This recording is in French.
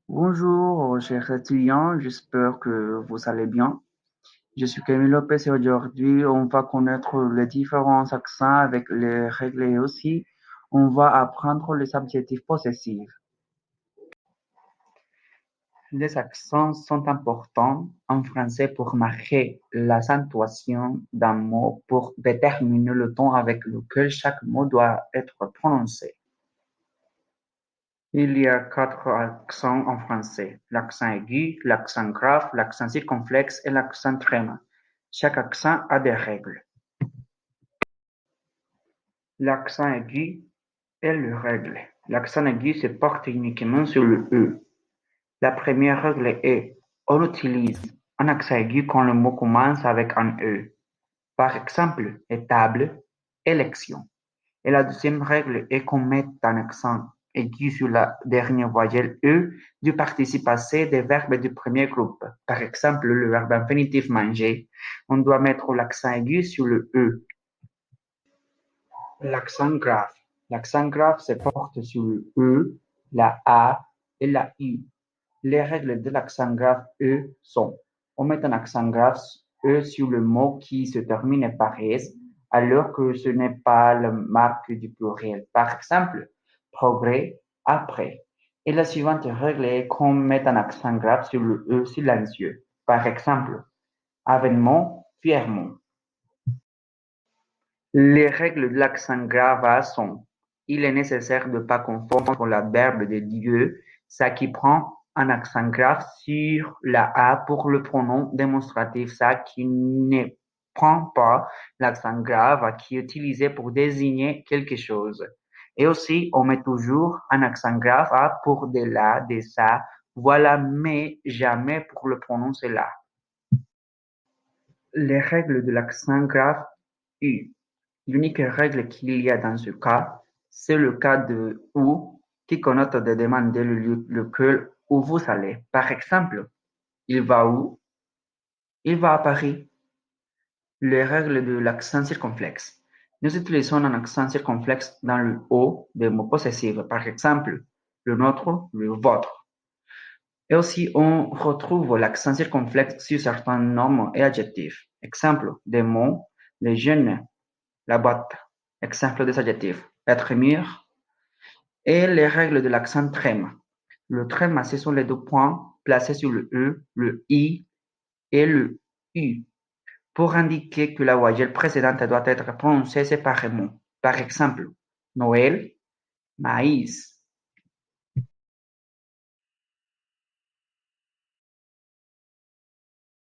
Bonjour, chers étudiants, j'espère que vous allez bien. Je suis Camille Lopez et aujourd'hui, on va connaître les différents accents avec les règles et aussi, on va apprendre les adjectifs possessifs. Les accents sont importants en français pour marquer l'accentuation d'un mot, pour déterminer le ton avec lequel chaque mot doit être prononcé. Il y a quatre accents en français: l'accent aigu, l'accent grave, l'accent circonflexe et l'accent tréma. Chaque accent a des règles. L'accent aigu est le règle. L'accent aigu se porte uniquement sur le E. La première règle est: on utilise un accent aigu quand le mot commence avec un E. Par exemple, étable, élection. Et la deuxième règle est qu'on mette un accent aigu sur la dernière voyelle E du participe passé des verbes du premier groupe. Par exemple, le verbe infinitif manger, on doit mettre l'accent aigu sur le E. L'accent grave. L'accent grave se porte sur le E, la A et la U. Les règles de l'accent grave E sont: on met un accent grave E sur le mot qui se termine par S, alors que ce n'est pas la marque du pluriel. Par exemple, progrès, après. Et la suivante règle est qu'on met un accent grave sur le E silencieux. Par exemple, avènement, fièrement. Les règles de l'accent grave sont: il est nécessaire de ne pas confondre l'adverbe de Dieu, ça qui prend un accent grave sur la A pour le pronom démonstratif, ça qui ne prend pas l'accent grave, qui est utilisé pour désigner quelque chose. Et aussi, on met toujours un accent grave A pour de là, de ça, voilà, mais jamais pour le pronom cela. Les règles de l'accent grave U. L'unique règle qu'il y a dans ce cas, c'est le cas de où, qui connote de demander le lieu lequel où vous allez. Par exemple, il va où? Il va à Paris. Les règles de l'accent circonflexe. Nous utilisons un accent circonflexe dans le haut des mots possessifs. Par exemple, le nôtre, le vôtre. Et aussi, on retrouve l'accent circonflexe sur certains noms et adjectifs. Exemple des mots: les jeunes, la boîte. Exemple des adjectifs: être mûr. Et les règles de l'accent tréma. Le tréma, ce sont les deux points placés sur le E, le I et le U pour indiquer que la voyelle précédente doit être prononcée séparément. Par exemple, Noël, maïs.